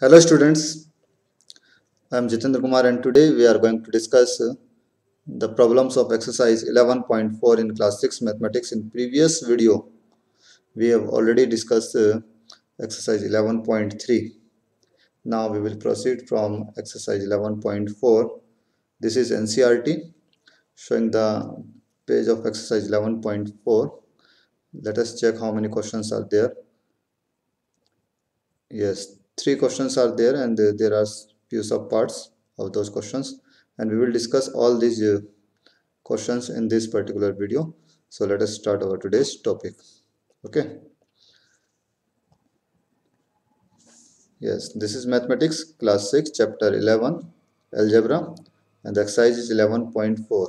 Hello students, I am Jitendra Kumar and today we are going to discuss the problems of exercise 11.4 in class 6 mathematics. In previous video we have already discussed exercise 11.3. Now we will proceed from exercise 11.4. This is NCERT showing the page of exercise 11.4. Let us check how many questions are there. Yes, three questions are there and there are few subparts of those questions, and we will discuss all these questions in this particular video. So let us start our today's topic. Okay. Yes, this is mathematics class 6 chapter 11 algebra and the exercise is 11.4.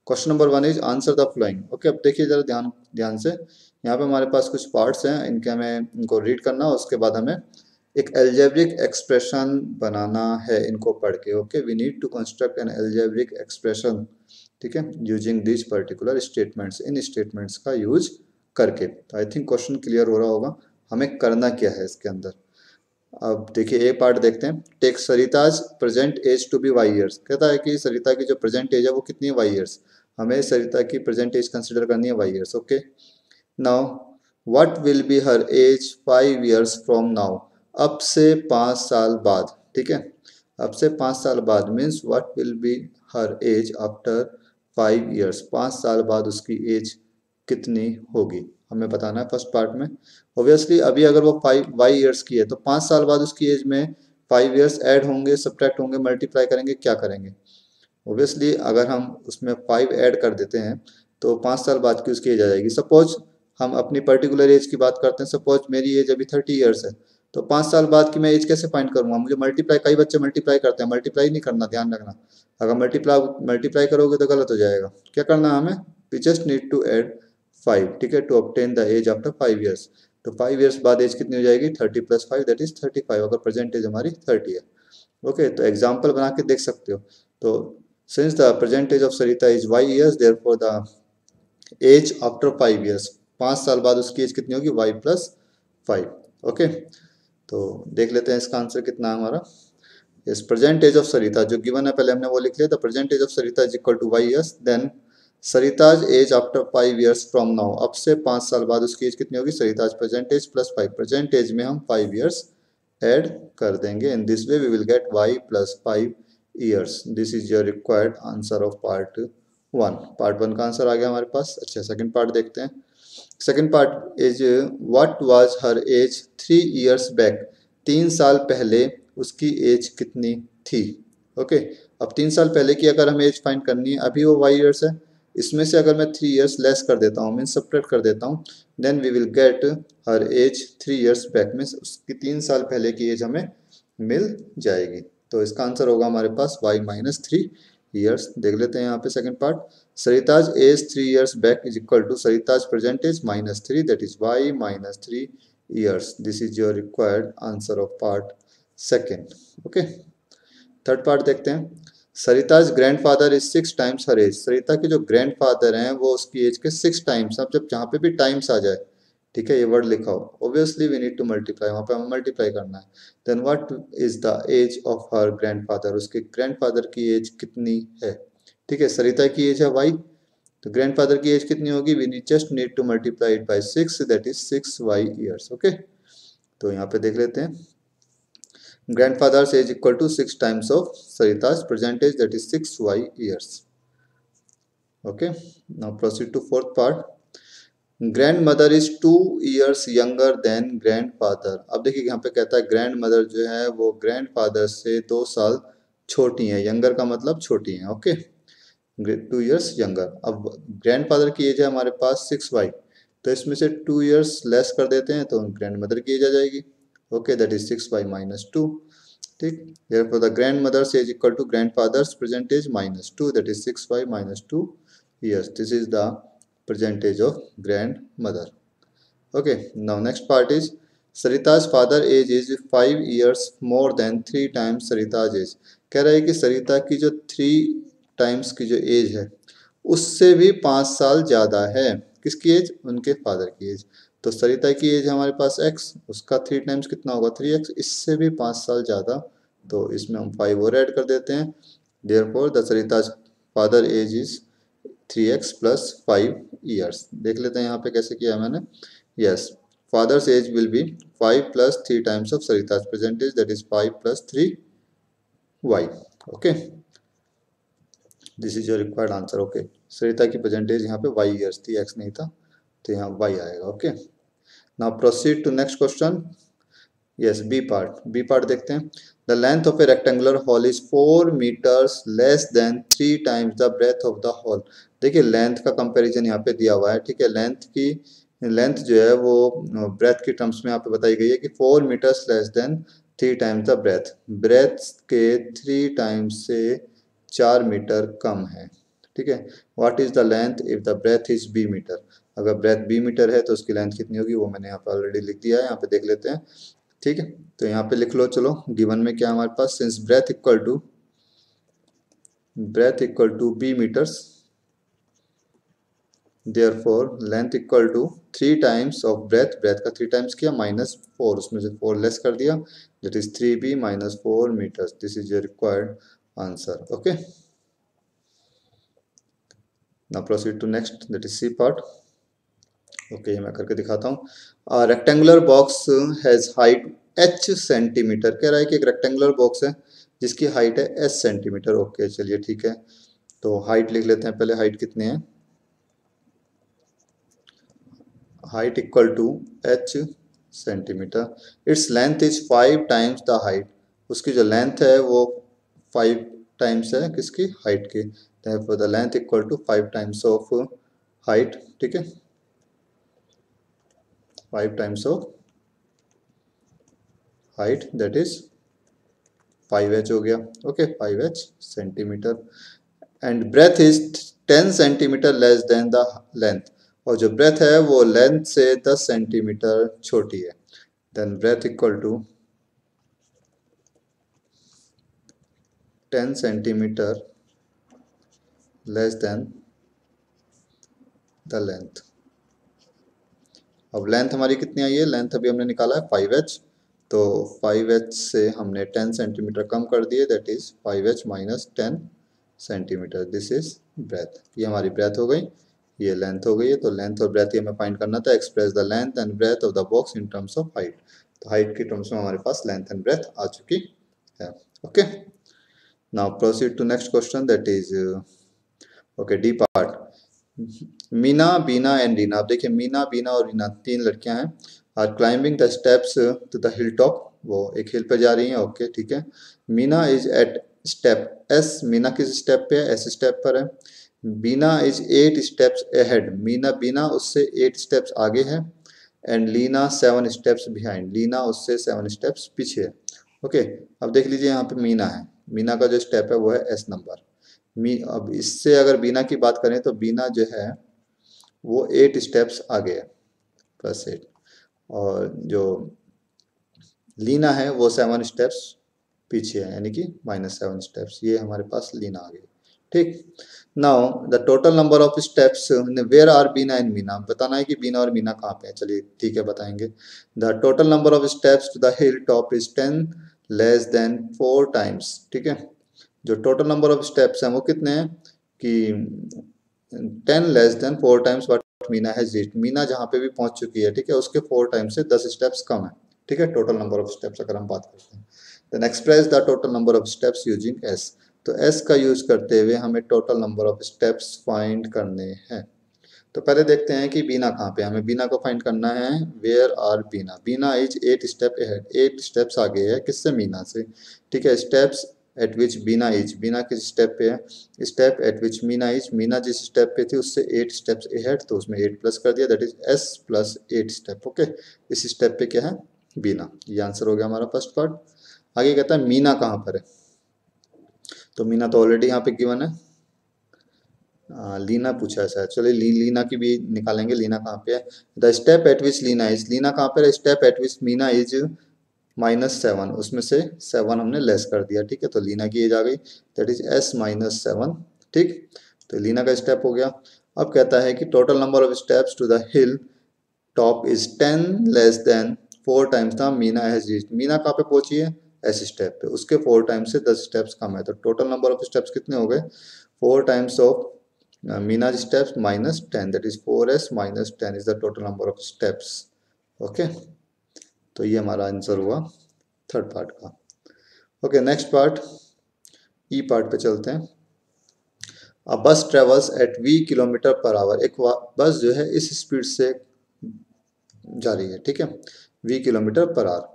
Question number 1 is answer the flowing. Okay, अब देखिए जरा ध्यान ध्यान से. यहाँ पे हमारे पास कुछ पार्ट्स हैं, इनके हमें इनको रीड करना है. उसके बाद हमें एक एल्जेब्रिक एक्सप्रेशन बनाना है इनको पढ़ के. Okay, we need to construct an algebraic expression. ठीक है, यूजिंग दिस पर्टिकुलर स्टेटमेंट्स, इन स्टेटमेंट्स का यूज करके. आई थिंक क्वेश्चन क्लियर हो रहा होगा हमें करना क्या है इसके अंदर. अब देखिए ए पार्ट देखते हैं. Take Sarita's present age to be Y years. कहता है कि सरिता की जो प्रेजेंट एज है वो कितनी है, वाई ईयर्स. हमें सरिता की प्रेजेंट एज कंसिडर करनी है y years. Okay, now what will be her age 5 years from now. अब से 5 साल बाद. ठीक है, अब से 5 साल बाद means what will be her age after 5 years. 5 साल बाद उसकी एज कितनी होगी हमें बताना है फर्स्ट पार्ट में. ऑब्वियसली अभी अगर वो 5 years की है तो 5 साल बाद उसकी एज में 5 years ऐड होंगे, सब्ट्रैक्ट होंगे, मल्टीप्लाई करेंगे, क्या करेंगे. ऑब्वियसली अगर हम उसमें 5 ऐड कर देते हैं तो 5 साल बाद की उसकी एज आ जाएगी. सपोज हम अपनी पर्टिकुलर एज की बात करते हैं. सपोज मेरी एज अभी 30 years है, तो 5 साल बाद की मैं एज कैसे फाइंड करूंगा. मुझे मल्टीप्लाई, कई बच्चे मल्टीप्लाई करते हैं, मल्टीप्लाई नहीं करना, ध्यान रखना. अगर मल्टीप्लाई करोगे तो गलत हो जाएगा. क्या करना है हमें, we just need to add 5. ठीक है, to obtain the age after 5 years. तो 5 years बाद एज कितनी हो जाएगी, 30 + 5 दैट इज 35. अगर प्रेजेंट एज हमारी 30 है. ओके, तो एग्जाम्पल बना के देख सकते हो. तो since the present age of Sarita is y years, therefore the age after 5 years, 5 साल बाद उसकी एज कितनी होगी, वाई + 5. ओके, तो देख लेते हैं इसका आंसर कितना है हमारा. इस प्रेजेंट एज ऑफ सरिता जो गिवन है पहले हमने वो लिख लिया. The present age of Sarita is equal to y years. Then Sarita's age after 5 years from now. अब से 5 साल बाद उसकी एज कितनी होगी, Sarita's present age + 5. Present age में हम 5 years ऐड कर देंगे. In this way we will get y + 5 years. This is your required answer of part 1. Part 1 का आंसर आ गया हमारे पास. अच्छा, सेकंड पार्ट देखते हैं. Second part is what was her age 3 years back. 3 साल पहले उसकी एज कितनी थी. ओके, अब 3 साल पहले की अगर हमें एज फाइंड करनी है, अभी वो y years है, इसमें से अगर मैं 3 years लेस कर देता हूँ, मीन्स सब्ट्रैक्ट कर देता हूँ, then we will get her age 3 years back. Means उसकी 3 साल पहले की एज हमें मिल जाएगी. तो इसका आंसर होगा हमारे पास y - 3 years. देख लेते हैं यहाँ पे second part. Sarita's age 3 years back is equal to Sarita's present age -3, that is y - 3 years. This is your required answer of part second. Okay, third part देखते हैं. Sarita's grandfather is 6 times her age. Sarita के जो grandfather हैं वो उसकी as के 6 times. अब जब जहाँ पे भी टाइम्स आ जाए, ठीक है, ये वर्ड लिखा हो, obviously we need to multiply, वहाँ पे हमें मल्टीप्लाई करना है. Then what is the age of her grandfather. उसके ग्रैंडफादर की एज कितनी है. ठीक है, सरिता की एज है वाई, तो ग्रैंडफादर की एज कितनी होगी, we just need to multiply it by 6, that is 6y years. Okay, तो यहाँ पे देख लेते हैं. Grandfather's age equal to 6 times of Sarita's present age, that is 6y years. Okay, now proceed to fourth part. Grandmother is 2 years younger than grandfather. अब देखिए यहाँ पे कहता है grandmother जो है वो grandfather से 2 साल छोटी है. younger का मतलब छोटी है. Okay, 2 years younger. अब grandfather की एज है हमारे पास 6y, तो इसमें से 2 years लेस कर देते हैं तो grandmother की एज आ जाएगी. Okay, that is 6y - 2. ठीक, therefore the grandmother's age equal to grandfather's present age -2, that is 6y - 2 years. This is the present age of grandmother. Okay, now next part is Sarita's father age is 5 years more than 3 times Sarita's age. कह रहा है कि सरिता की जो 3 times की जो as है उससे भी 5 साल ज़्यादा है. किसकी एज, उनके फादर की एज. तो सरिता की एज हमारे पास x, उसका 3 टाइम्स कितना होगा 3x, इससे भी 5 साल ज़्यादा, तो इसमें हम 5 और ऐड कर देते हैं। Therefore the Sarita's father age is 3x plus 5 years. देख लेते हैं यहाँ पे कैसे किया है मैंने। Yes, father's age will be 5 plus 3 times of Sarita's present age, that is 5 plus 3y। Okay, this is your required answer. Okay, Sarita की प्रेजेंटेज यहाँ पे y ईयर्स थी, x नहीं था, तो यहाँ y आएगा। Okay, now proceed to next question. Yes, B part देखते हैं। The length of a rectangular hall is 4 metres less than 3 times the breadth of the hall. देखिए लेंथ का कंपैरिजन यहाँ पे दिया हुआ है, ठीक है। लेंथ जो है वो ब्रेथ की टर्म्स में यहाँ पे बताई गई है कि 4 metres less than 3 times the breadth, breadth के 3 टाइम्स से 4 मीटर कम है, ठीक है। What is the length if the breadth is B metre. अगर ब्रेथ बी मीटर है तो उसकी लेंथ कितनी होगी, वो मैंने यहाँ पे ऑलरेडी लिख दिया है, यहाँ पे देख लेते हैं, ठीक है। तो यहाँ पे लिख लो, चलो गिवन में क्या हमारे पास, since breadth equal to B metres, therefore length equal to 3 times of breadth, breadth का 3 टाइम्स किया माइनस 4, उसमें से 4 लेस कर दिया, that is 3b minus 4 metres. This is your required answer. Okay, now proceed to next, that is C part. Okay, मैं करके दिखाता हूँ। Rectangular box has height h centimetre. कह रहा है कि एक रेक्टेंगुलर बॉक्स है जिसकी हाइट है h सेंटीमीटर। ओके चलिए ठीक है, तो हाइट लिख लेते हैं पहले, हाइट कितनी है, height equal to h centimetre, it's length is 5 times the height, उसकी जो लेंथ है वो 5 टाइम्स है किसकी, हाइट की, therefore the length equal to 5 times of height, ठीक है, 5 times of height that is 5h हो गया। Okay, 5h centimetre, and breadth is 10 centimetre less than the length, और जो ब्रेथ है वो लेंथ से 10 सेंटीमीटर छोटी है, then breadth equal to 10 centimetre less than the length. अब लेंथ हमारी कितनी आई है, लेंथ अभी हमने निकाला है 5h, तो 5h से हमने 10 सेंटीमीटर कम कर दिए, that is 5h minus 10 centimetre, this is breadth. ये हमारी ब्रेथ हो गई, ये लेंथ हो गई है, तो लेंथ और ब्रेथ ये हमें फाइंड करना था। Express the length and breadth of the box in terms of height, तो हाइट की टर्म्स में हमारे पास लेंथ एंड ब्रेथ आ चुकी है। Okay, now proceed to next question, that is okay D part. Meena, Beena and Reena. आप देखिए मीना, बीना और रीना 3 लड़कियां हैं, are climbing the steps to the hill top, वो एक हिल पे जा रही हैं। ओके ठीक है, Meena is at step S, Meena किस स्टेप पे है, एस स्टेप पर है। Beena is 8 steps ahead, Beena उससे 8 स्टेप्स आगे है, and Leena 7 steps behind, Leena उससे 7 स्टेप्स पीछे है। ओके, अब देख लीजिए यहाँ पे मीना है, मीना का जो स्टेप है वो है एस नंबर। अब इससे अगर बीना की बात करें तो बीना जो है वो 8 स्टेप्स आगे है, +8, और जो लीना है वो 7 स्टेप्स पीछे है, यानी कि -7 स्टेप्स, ये हमारे पास लीना आ गई। ठीक, now the total number of steps where are Beena and Meena, बताना है कि बीना और मीना कहाँ पे है। चलिए ठीक है, बताएंगे। The total number of steps to the hill top is 10 less than 4 times, ठीक है। जो टोटल नंबर ऑफ स्टेप्स हैं वो कितने हैं कि 10 less than 4 times what Meena has reached, Meena जहाँ पे भी पहुंच चुकी है, ठीक है, उसके 4 टाइम्स से 10 स्टेप्स कम है, ठीक है, टोटल नंबर ऑफ स्टेप्स अगर हम बात करते हैं। Then express the total number of steps using S, तो एस का यूज करते हुए हमें total number of steps find करने हैं। तो पहले देखते हैं कि बीना कहाँ पे, हमें बीना को फाइंड करना है। Where are Beena, Beena is 8 step ahead, 8 steps आगे है किससे, मीना से, ठीक है। Steps at which Beena is, Beena किस स्टेप पे है, step at which Meena is, Meena जिस स्टेप पे थी उससे 8 स्टेप्स अहेड, तो उसमें 8 प्लस कर दिया, that is S plus 8 step. Okay, इस स्टेप पे क्या है, बीना, ये आंसर हो गया हमारा फर्स्ट पार्ट। आगे कहता है मीना कहाँ पर है, तो मीना तो ऑलरेडी यहाँ पे गिवन है, लीना पूछा है शायद, चलिए लीना की भी निकालेंगे, लीना कहाँ पे है। The step at which Leena is, Leena कहाँ पे है, step at which Meena is -7, उसमें से 7 हमने लेस कर दिया, ठीक है, तो लीना की एज आ गई, दैट इज s -7, ठीक, तो लीना का स्टेप हो गया। अब कहता है कि total number of steps to the hill top is 10 less than 4 times the Meena has reached. Meena कहाँ पे पहुंची है? एस स्टेप पे, उसके 4 टाइम्स से 10 स्टेप्स कम है, तो टोटल नंबर ऑफ स्टेप्स कितने हो गए? 4 times of Meena steps minus 10, that is 4s minus 10 is the total number of steps. Okay, तो ये हमारा आंसर हुआ थर्ड पार्ट का। ओके, नेक्स्ट पार्ट, ई पार्ट पे चलते हैं। अ बस travels eight v kilometre per our. एक बस जो है इस स्पीड से जा रही है, ठीक है, v kilometre per hour.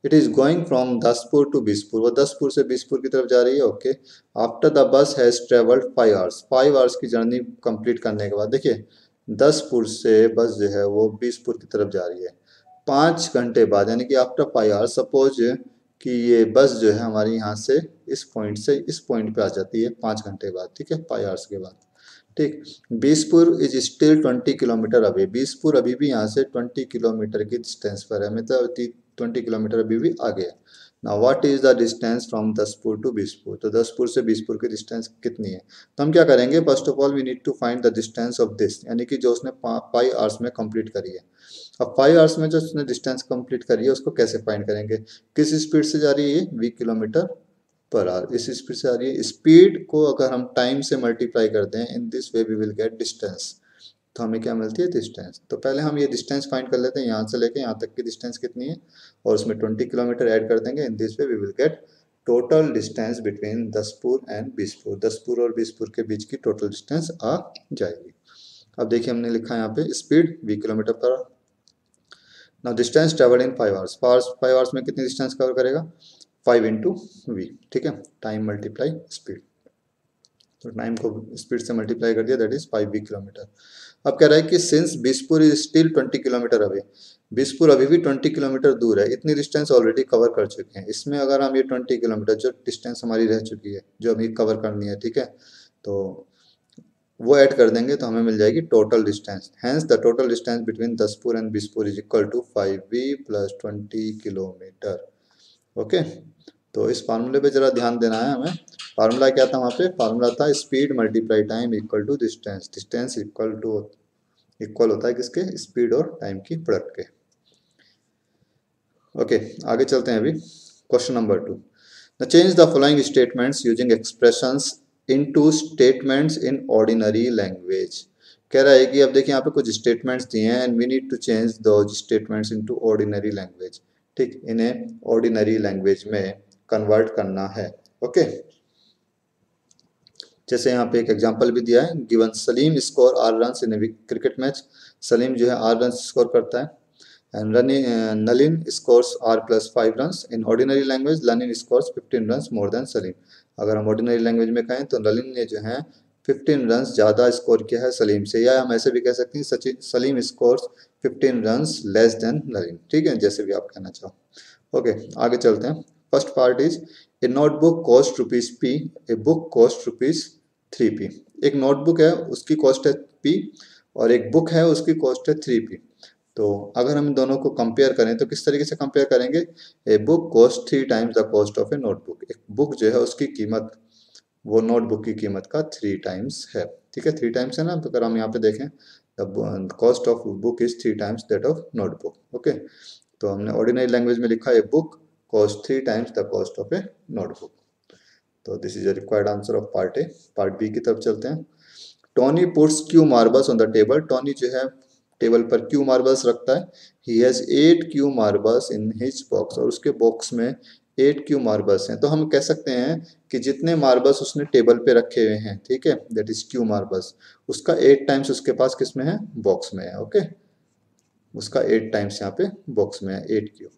It is going from Daspur to Bispur, वो दसपुर से बीसपुर की तरफ जा रही है। Okay, after the bus has travelled 5 hours, 5 hours की जर्नी कंप्लीट करने के बाद, देखिए दसपुर से बस जो है वो बीसपुर की तरफ जा रही है 5 घंटे बाद, यानी कि आफ्टर 5 आवर्स। सपोज कि ये बस जो है हमारी यहाँ से इस पॉइंट से इस पॉइंट पे आ जाती है 5 घंटे बाद, ठीक है, 5 आवर्स के बाद। ठीक, बीसपुर is still 20 kilometre away, Bispur अभी भी यहाँ से 20 किलोमीटर की डिस्टेंस पर है, मतलब 20 किलोमीटर अभी भी आगे है। Now what is the distance from Daspur to Bispur, तो दसपुर से बीसपुर की डिस्टेंस कितनी है? तो हम क्या करेंगे, first of all we need to find the distance of this, यानी कि जो उसने 5 आवर्स में कंप्लीट करी है। अब 5 आवर्स में जो उसने डिस्टेंस कंप्लीट करी है उसको कैसे फाइंड करेंगे? किस स्पीड से जा रही है? v किलोमीटर पर आवर, इस स्पीड से आ रही है। स्पीड को अगर हम टाइम से मल्टीप्लाई कर दें, in this way we will get distance, तो हमें क्या मिलती है? डिस्टेंस। तो पहले हम ये डिस्टेंस फाइंड कर लेते हैं, यहाँ से लेके यहाँ तक की डिस्टेंस कितनी है, और उसमें 20 किलोमीटर ऐड कर देंगे। In this way we will get total distance between Daspur and Bispur, Daspur और बीसपुर के बीच की टोटल डिस्टेंस आ जाएगी। अब देखिए हमने लिखा है यहाँ पे speed v kilometre per our. Now distance travelled in 5 hours, 5 hours में कितनी डिस्टेंस कवर करेगा? 5 इंटू वी, ठीक है, टाइम मल्टीप्लाई स्पीड, तो टाइम को स्पीड से मल्टीप्लाई कर दिया, दैट इज 5v किलोमीटर। अब कह रहा है कि since Bispur is still 20 kilometre away, Bispur अभी भी 20 किलोमीटर दूर है, इतनी डिस्टेंस ऑलरेडी कवर कर चुके हैं। इसमें अगर हम ये 20 किलोमीटर जो डिस्टेंस हमारी रह चुकी है, जो अभी कवर करनी है, ठीक है, तो वो ऐड कर देंगे तो हमें मिल जाएगी total distance. Hence the total distance between Daspur and Bispur is equal to 5v plus 20 kilometre. Okay, तो इस फार्मूले पे जरा ध्यान देना है हमें। फार्मूला क्या था वहाँ पे? फार्मूला था speed multiply time equal to distance, distance equal होता है किसके? स्पीड और टाइम की प्रोडक्ट के। ओके, आगे चलते हैं अभी। Question number 2, the change the following statements using expressions into statements in ordinary language. कह रहा है कि अब देखिए यहाँ पे कुछ स्टेटमेंट्स दिए हैं and we need to change those statements into ordinary language. ठीक, इन्हें ऑर्डिनरी लैंग्वेज में कन्वर्ट करना है। ओके, जैसे यहाँ पे एक एग्जांपल भी दिया है, given Salim score R runs in a cricket match, Salim जो है 8 रन स्कोर करता है। And Nalin scores R plus 5 runs. In ordinary language Nalin scores 15 runs more than Salim. अगर हम ऑर्डिनरी लैंग्वेज में कहें तो नलिन ने जो है 15 रन्स ज़्यादा स्कोर किया है सलीम से, या हम ऐसे भी कह सकते हैं Salim scores 15 runs less than Nalin, ठीक है, जैसे भी आप कहना चाहो। ओके, आगे चलते हैं। First part is a notebook cost rupees P, a book cost rupees 3p। एक नोटबुक है उसकी कॉस्ट है p और एक बुक है उसकी कॉस्ट है 3p। तो अगर हम दोनों को कंपेयर करें तो किस तरीके से कंपेयर करेंगे? A book cost 3 times the cost of a notebook, एक बुक जो है उसकी कीमत वो नोटबुक की कीमत का 3 टाइम्स है, ठीक है, 3 टाइम्स है ना। तो अगर हम यहाँ पे देखें the cost of book is 3 times that of notebook. Okay, तो हमने ऑर्डिनरी लैंग्वेज में लिखा है book cost 3 times the cost of a notebook. तो this is a required answer of part A. Part B की तरफ चलते हैं। Tony puts Q marbles on the table, Tony जो है टेबल पर क्यू मार्बल्स रखता है। He has 8 Q marbles in his box, और उसके बॉक्स में 8 क्यू मार्बल्स हैं। तो हम कह सकते हैं कि जितने मार्बल्स उसने टेबल पे रखे हुए हैं, ठीक है, दैट इज क्यू मार्बल्स, उसका 8 टाइम्स उसके पास किस में है? बॉक्स में है। ओके, उसका 8 टाइम्स यहाँ पे बॉक्स में है, 8 Q.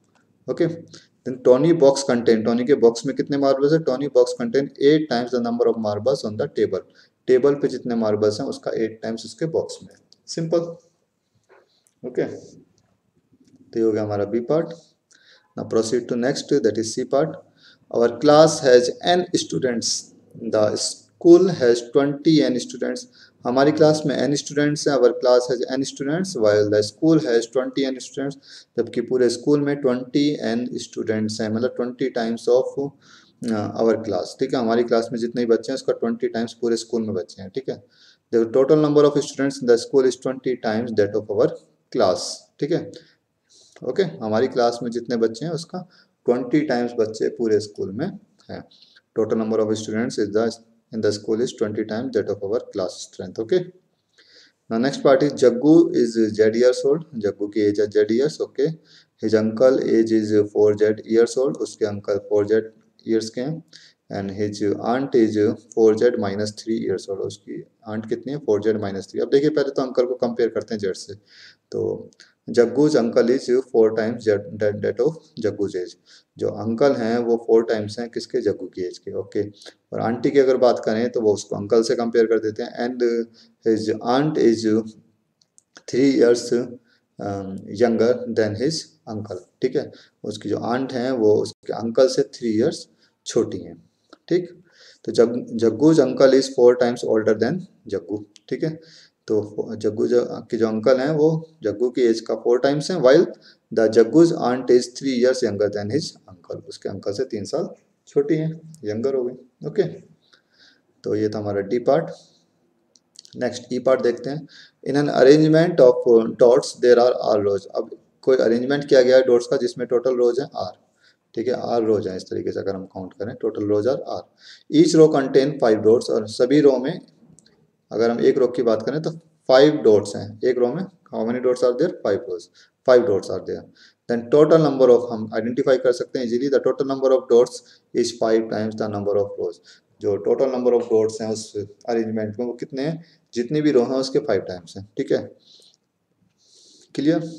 Okay, then Tony box contain, Tony के बॉक्स में कितने मार्बल्स है? Tony box contain 8 times the number of marbles on the table, table पे जितने मार्बल्स हैं उसका 8 टाइम्स उसके बॉक्स में। सिंपल। ओके, तो ये हो गया हमारा B part. Now proceed to next, that is C part. Our class has n students, the school has 20 n students. हमारी क्लास में n स्टूडेंट्स हैं, our class has n students while the school has 20 n students, जबकि पूरे school में 20 n स्टूडेंट्स हैं, मतलब 20 टाइम्स ऑफ आवर क्लास, ठीक है, हमारी क्लास में जितने बच्चे हैं उसका 20 टाइम्स पूरे स्कूल में बच्चे हैं, ठीक है। The total number of students in the school is 20 times that of our class, ठीक है। ओके, हमारी क्लास में जितने बच्चे हैं उसका 20 टाइम्स बच्चे पूरे स्कूल में हैं। Total number of students is the in the school is 20 times that of our class strength. Okay, now next part is Jaggu is Z years old. Jaggu की age है Z years. Okay, his uncle age is 4Z years old. उसके uncle 4Z years के हैं and his aunt is 4Z minus 3 years old. उसकी aunt कितनी है 4Z minus 3. अब देखिए पहले तो uncle को compare करते हैं Z से, तो Jaggu's uncle is 4 times that of Jaggu's age. जो अंकल हैं वो 4 टाइम्स हैं किसके, जग्गू की एज के। ओके, और आंटी की अगर बात करें तो वो उसको अंकल से कंपेयर कर देते हैं and his aunt is 3 years younger than his uncle, ठीक है। उसकी जो आंट हैं वो उसके अंकल से 3 ईयर्स छोटी हैं, ठीक। तो Jaggu's uncle is 4 times older than Jaggu, ठीक है। तो जग्गू के जो अंकल हैं वो जग्गू की एज का 4 टाइम्स हैं, while the Jaggu's aunt is 3 years younger than his uncle. उसके अंकल से 3 साल छोटी हैं, यंगर हो गई। ओके, तो ये था हमारा D part. Next E part देखते हैं। In an arrangement of dots there are are rows. अब कोई अरेंजमेंट किया गया है डॉट्स का जिसमें टोटल रोज है आर, ठीक है, आर रोज है। इस तरीके से अगर हम काउंट करें total rows are are. Each row contain 5 dots, और सभी रो में अगर हम एक रो की बात करें तो 5 डॉट्स हैं एक रो में। How many dots are there, 5 rows, 5 dots are there. Then total number of, हम आइडेंटिफाई कर सकते हैं easily, the total number of dots is 5 times the number of rows. जो टोटल नंबर ऑफ डॉट्स हैं उस arrangement में वो कितने हैं, जितनी भी रो हैं उसके 5 टाइम्स हैं, ठीक है। Clear.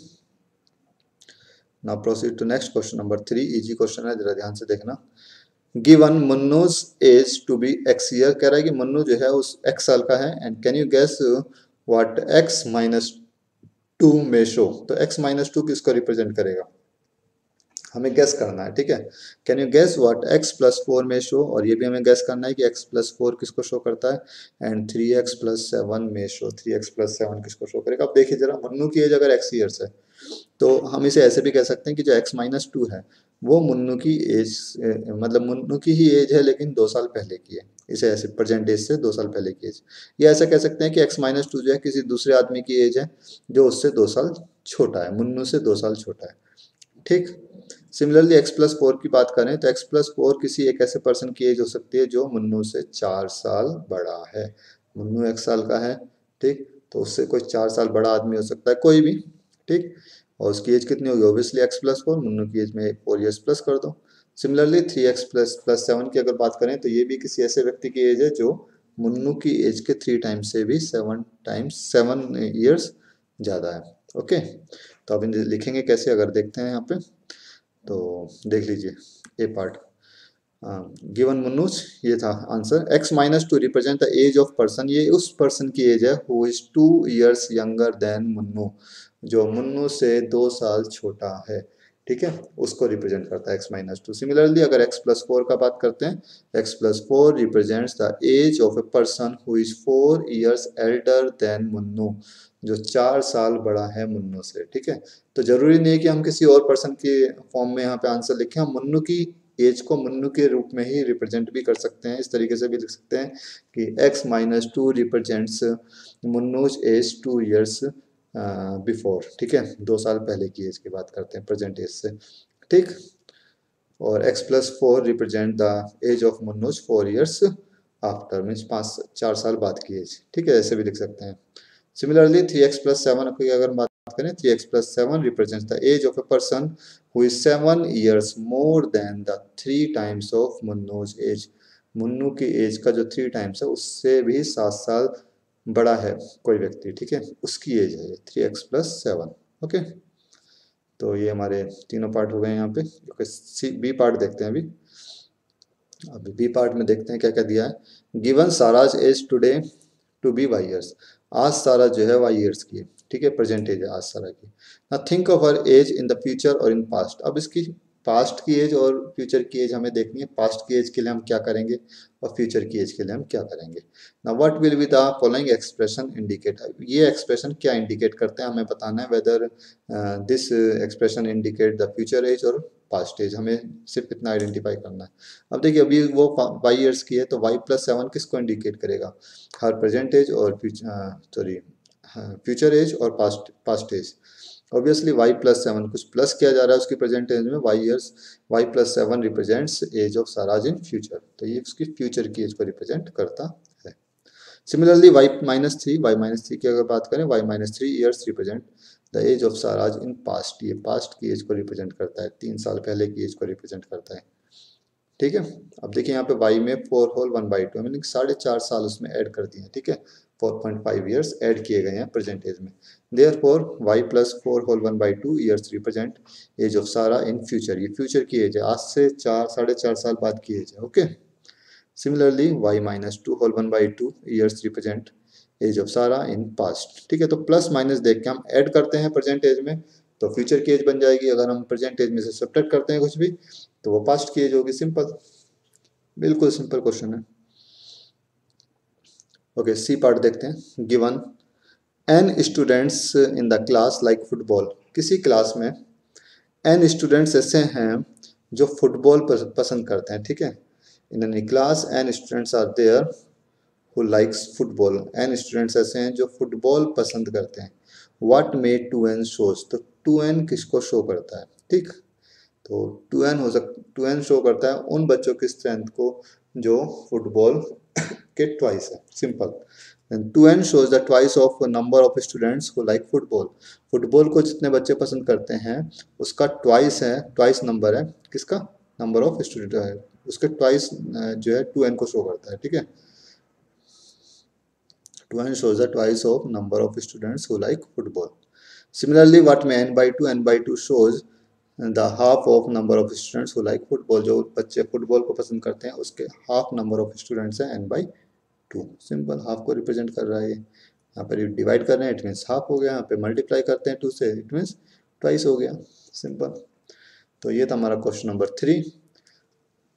Now proceed to next question number 3। Easy question है, जरा ध्यान से देखना। Given Munnu's age to be X year, कह रहा है कि मुन्नू जो है उस एक्स साल का है and can you guess what X minus 2 में शो। तो एक्स माइनस 2 किसको रिप्रेजेंट करेगा, हमें गेस करना है, ठीक है। Can you guess what X plus 4 में शो, और ये भी हमें गेस करना है कि एक्स प्लस 4 किसको शो करता है एंड 3x प्लस 7 में शो, 3x प्लस 7 किसको शो करेगा। अब देखिए जरा, मुन्नू की एज अगर एक्स ईयर्स है तो हम इसे ऐसे भी कह सकते हैं कि जो x माइनस 2 है वो मुन्नू की एज, मतलब मुन्नू की ही एज है लेकिन 2 साल पहले की है। इसे ऐसे प्रेजेंट एज से 2 साल पहले की एज, या ऐसा कह सकते हैं कि x माइनस 2 जो है किसी दूसरे आदमी की एज है जो उससे 2 साल छोटा है, मुन्नू से 2 साल छोटा है, ठीक। सिमिलरली x प्लस 4 की बात करें तो x प्लस 4 किसी एक ऐसे पर्सन की एज हो सकती है जो मुन्नू से 4 साल बड़ा है। मुन्नू 1 साल का है, ठीक, तो उससे कोई 4 साल बड़ा आदमी हो सकता है कोई भी, ठीक। और उसकी एज कितनी होगी, ऑब्वियसली x प्लस 4, मुन्नू की एज में 4 ईयर्स प्लस कर दो। सिमिलरली 3x प्लस 7 की अगर बात करें तो ये भी किसी ऐसे व्यक्ति की एज है जो मुन्नू की एज के 3 टाइम्स से भी 7 ईयर्स ज़्यादा है। ओके, तो अब लिखेंगे कैसे, अगर देखते हैं यहाँ पे तो देख लीजिए ए पार्ट। गिवन मुन्नूज, ये था answer. x minus 2 represent the age of person, ये उस पर्सन की एज है who is 2 years younger than Munnu, जो मुन्नू से 2 साल छोटा है, ठीक है, उसको रिप्रेजेंट करता है x माइनस 2। सिमिलरली अगर x प्लस 4 का बात करते हैं, x plus 4 represents the age of a person who is 4 years elder than Munnu, जो 4 साल बड़ा है मुन्नू से, ठीक है। तो जरूरी नहीं है कि हम किसी और पर्सन के फॉर्म में यहाँ पे आंसर लिखें, हम मुन्नू की एज को मुन्नू के रूप में ही रिप्रेजेंट भी कर सकते हैं। इस तरीके से भी लिख सकते हैं कि x minus 2 represents मुन्नूज as 2 years before, ठीक है, 2 साल पहले की एज की बात करते हैं प्रेजेंट एज से, ठीक। और x plus 4 represent the age of Munnu's 4 years after, means 4 साल बाद की एज, ठीक है, ऐसे भी लिख सकते हैं। Similarly, 3x plus 7 की अगर बात करें, 3x plus 7 represents the age of a person who is 7 years more than the 3 times of मुन्नू's age। Munnu की एज का जो 3 टाइम्स है उससे भी 7 साल बड़ा है कोई व्यक्ति, ठीक है, उसकी एज है 3x plus 7। ओके, तो ये हमारे तीनों पार्ट हो गए यहाँ पे। बी पार्ट देखते हैं अभी बी पार्ट में देखते हैं क्या क्या दिया है। Given Sara's age today to be Y years, आज सारा जो है वाई ईयर्स की है, ठीक है, प्रेजेंट एज है आज सारा की। ना think of her age in the future और इन पास्ट। अब इसकी पास्ट की एज और फ्यूचर की एज हमें देखनी है। पास्ट की एज के लिए हम क्या करेंगे और फ्यूचर की एज के लिए हम क्या करेंगे। ना what will be the following expression indicate, ये एक्सप्रेशन क्या इंडिकेट करते हैं हमें बताना है, whether this expression indicate the future age और पास्ट एज, हमें सिर्फ इतना आइडेंटिफाई करना है। अब देखिए अभी वो वाई ईयर्स की है तो वाई प्लस 7 किसको इंडिकेट करेगा, हर प्रेजेंट एज और फ्यूचर एज और पास्ट एज। ऑब्वियसली y+7 कुछ प्लस किया जा रहा है उसकी प्रेजेंट एज में, y+7 represents age of Sara's in future, तो ये उसकी फ्यूचर की एज को रिप्रेजेंट करता है। सिमिलरली y-3 की अगर बात करें, y-3 years represent the age of Sara's in past, ये पास्ट की एज को रिप्रेजेंट करता है, 3 साल पहले की एज को रिप्रेजेंट करता है। ठीक है, अब देखिए यहाँ पे y में 4 होल 1/2 मीनिंग 4.5 साल उसमें ऐड कर दिए हैं। ठीक है, 4.5 ईयर्स ऐड किए गए हैं प्रेजेंट एज में। Therefore y+4 whole 1/2 years represent age of Sara in future, ये फ्यूचर की एज है, आज से 4.5 साल बाद की एज है। Okay, similarly y-2 whole 1/2 years represent age of Sara in past. ठीक है, तो प्लस माइनस देख के हम ऐड करते हैं प्रेजेंट एज में तो फ्यूचर की एज बन जाएगी, अगर हम प्रेजेंट एज में से सब्ट्रैक्ट करते हैं कुछ भी तो वो पास्ट की एज होगी। सिंपल, बिल्कुल सिंपल क्वेश्चन है। ओके, सी पार्ट देखते हैं। Given n students in the class like football, किसी क्लास में n स्टूडेंट्स ऐसे हैं जो फुटबॉल पसंद करते हैं। ठीक है, in any class n students are there who likes football, n students ऐसे हैं जो फुटबॉल पसंद करते हैं। व्हाट मे 2n शोज, तो 2n किसको शो करता है? ठीक, तो 2n शो करता है उन बच्चों की स्ट्रेंथ को जो फुटबॉल के ट्वाइस है। Simple, 2n shows the twice of number of students who like football, football को जितने बच्चे पसंद करते हैं उसका ट्वाइस है, ट्वाइस नंबर है किसका? नंबर ऑफ स्टूडेंट है, उसके ट्वाइस जो है 2n को शो करता है। ठीक है, 2n shows the twice of number of students who like football. Similarly, what may n/2 shows the half of number of students who like football, जो बच्चे फुटबॉल को पसंद करते हैं उसके हाफ नंबर ऑफ स्टूडेंट्स है n/2। सिंपल, हाफ को represent कर रहा है, यहाँ पर डिवाइड कर रहे हैं इट मीन्स हाफ हो गया, यहाँ पे मल्टीप्लाई करते हैं 2 से इट मीन्स ट्वाइस हो गया। सिंपल, तो ये था हमारा क्वेश्चन नंबर 3।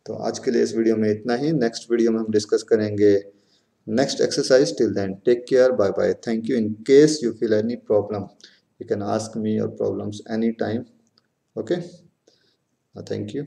तो आज के लिए इस वीडियो में इतना ही, नेक्स्ट वीडियो में हम डिस्कस करेंगे next exercise. Till then, take care, bye bye, thank you. In case you feel any problem you can ask me your problems anytime. Okay, thank you.